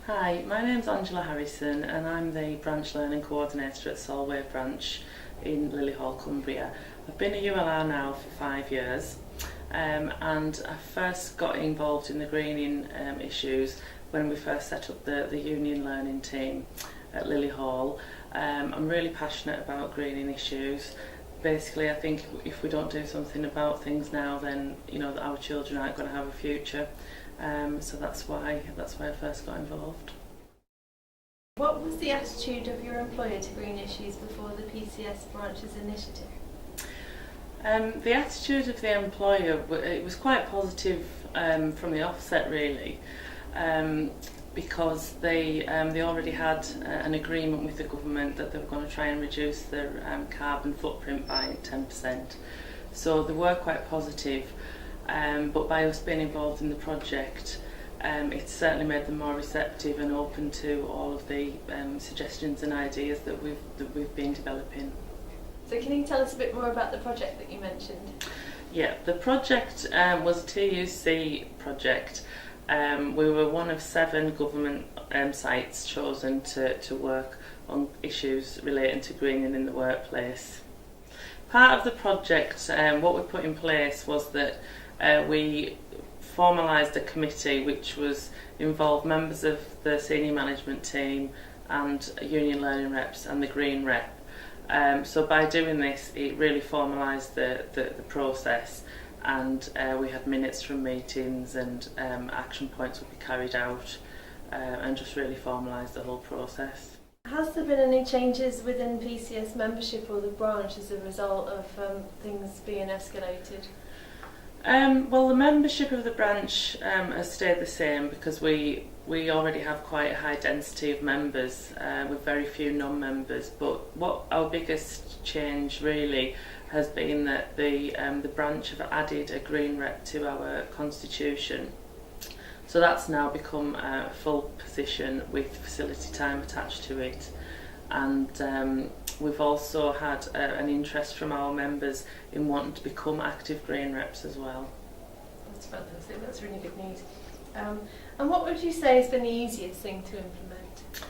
Hi, my name's Angela Harrison and I'm the Branch Learning Coordinator at Solway Branch in Lilyhall, Cumbria. I've been a ULR now for 5 years and I first got involved in the greening issues when we first set up the Union Learning team at Lilyhall. I'm really passionate about greening issues. Basically, I think if we don't do something about things now, then our children aren't going to have a future. So that's why I first got involved. What was the attitude of your employer to green issues before the PCS branch's initiative? The attitude of the employer, it was quite positive from the offset really, because they already had an agreement with the government that they were going to try and reduce their carbon footprint by 10%. So they were quite positive, but by us being involved in the project, it's certainly made them more receptive and open to all of the suggestions and ideas that we've been developing. So can you tell us a bit more about the project that you mentioned? Yeah, the project was a TUC project. We were one of 7 government sites chosen to work on issues relating to greening in the workplace. Part of the project, what we put in place was that we formalised a committee which involved members of the senior management team and union learning reps and the green rep. So by doing this, it really formalised the process, and we had minutes from meetings and action points would be carried out, and just really formalised the whole process. Has there been any changes within PCS membership or the branch as a result of things being escalated? Well, the membership of the branch has stayed the same because we already have quite a high density of members with very few non-members. But what our biggest change really has been that the branch have added a green rep to our constitution. So that's now become a full position with facility time attached to it. And we've also had an interest from our members in wanting to become active green reps as well. That's fantastic, that's really good news. And what would you say has been the easiest thing to implement?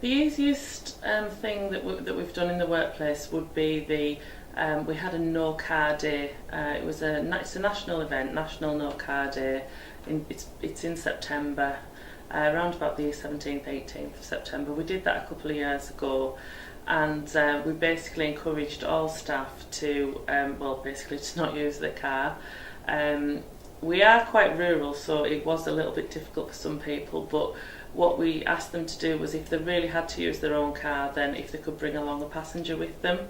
The easiest thing that we've done in the workplace would be we had a No Car Day. It's a national event, National No Car Day. It's in September, around about the 17th, 18th of September. We did that a couple of years ago, and we basically encouraged all staff to not use their car. We are quite rural, so it was a little bit difficult for some people, but what we asked them to do was, if they really had to use their own car, then if they could bring along a passenger with them.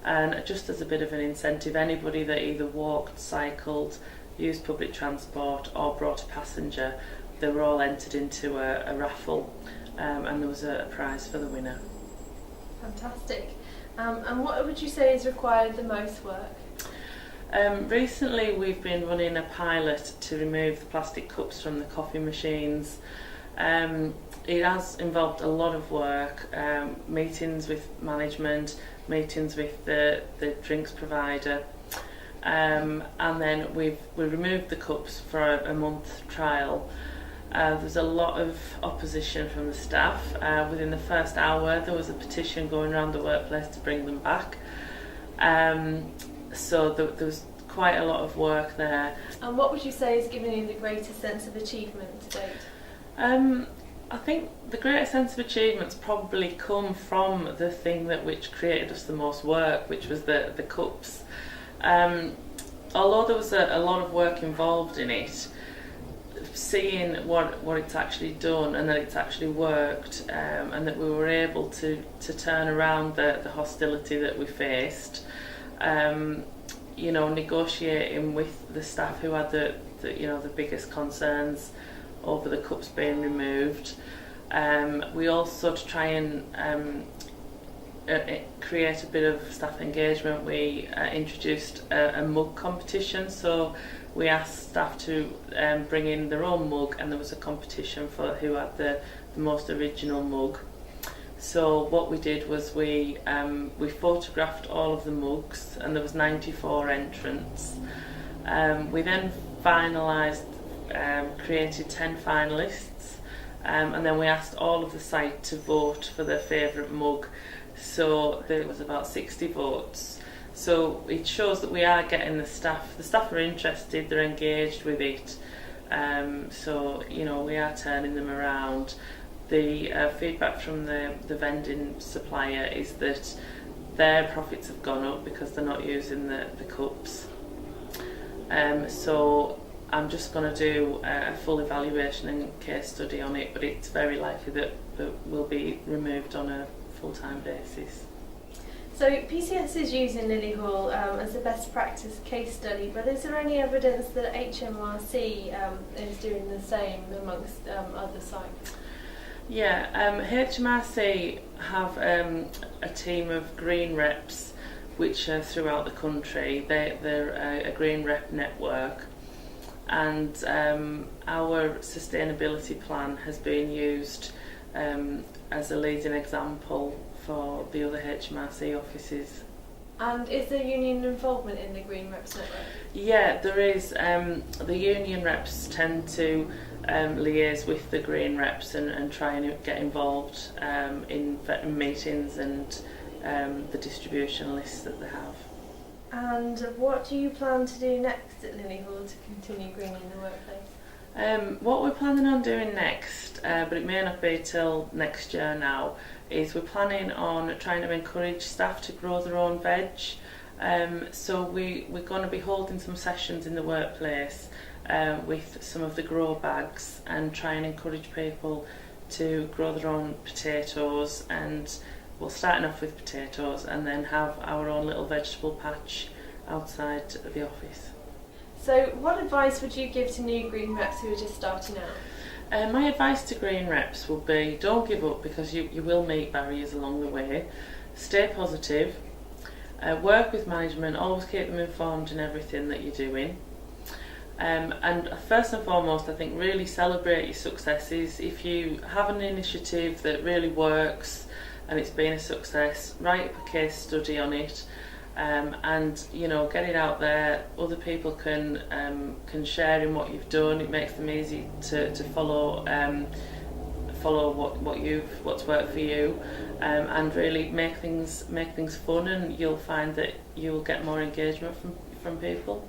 And just as a bit of an incentive, anybody that either walked, cycled, used public transport or brought a passenger, they were all entered into a raffle, and there was a prize for the winner. Fantastic. And what would you say has required the most work? Recently we've been running a pilot to remove the plastic cups from the coffee machines. It has involved a lot of work, meetings with management, meetings with the drinks provider, and then we removed the cups for a month trial. There's a lot of opposition from the staff. Within the first hour there was a petition going around the workplace to bring them back. So there was quite a lot of work there. And what would you say has given you the greatest sense of achievement to date? I think the greatest sense of achievements probably come from the thing which created us the most work, which was the cups. Although there was a lot of work involved in it, seeing what it's actually done and that it's actually worked, and that we were able to turn around the hostility that we faced, negotiating with the staff who had the biggest concerns over the cups being removed. We also, to try and create a bit of staff engagement, we introduced a mug competition. So we asked staff to bring in their own mug, and there was a competition for who had the most original mug. So what we did was we photographed all of the mugs, and there was 94 entrants. We then finalised, created 10 finalists, and then we asked all of the site to vote for their favourite mug. So there was about 60 votes. So it shows that we are getting the staff. The staff are interested, they're engaged with it. So, you know, we are turning them around. The feedback from the vending supplier is that their profits have gone up because they're not using the cups. So I'm just going to do a full evaluation and case study on it, but it's very likely that will be removed on a full-time basis. So PCS is using Lily Hall as a best practice case study, but is there any evidence that HMRC is doing the same amongst other sites? Yeah, HMRC have a team of green reps which are throughout the country. They're a green rep network, and our sustainability plan has been used as a leading example for the other HMRC offices. And is there union involvement in the Green Reps network? Yeah, there is. The union reps tend to liaise with the green reps and try and get involved in meetings and the distribution lists that they have. And what do you plan to do next at Lily Hall to continue greening the workplace? What we're planning on doing next, but it may not be till next year now, is we're planning on trying to encourage staff to grow their own veg. So we're going to be holding some sessions in the workplace with some of the grow bags and try and encourage people to grow their own potatoes, and we're starting off with potatoes and then have our own little vegetable patch outside the office. So what advice would you give to new green reps who are just starting out? My advice to green reps would be don't give up, because you will meet barriers along the way. Stay positive, work with management, always keep them informed in everything that you're doing. And first and foremost, I think really celebrate your successes. If you have an initiative that really works and it's been a success, write up a case study on it. And you know, get it out there. Other people can share in what you've done. It makes them easy to follow what's worked for you, and really make things fun. And you'll find that you'll get more engagement from people.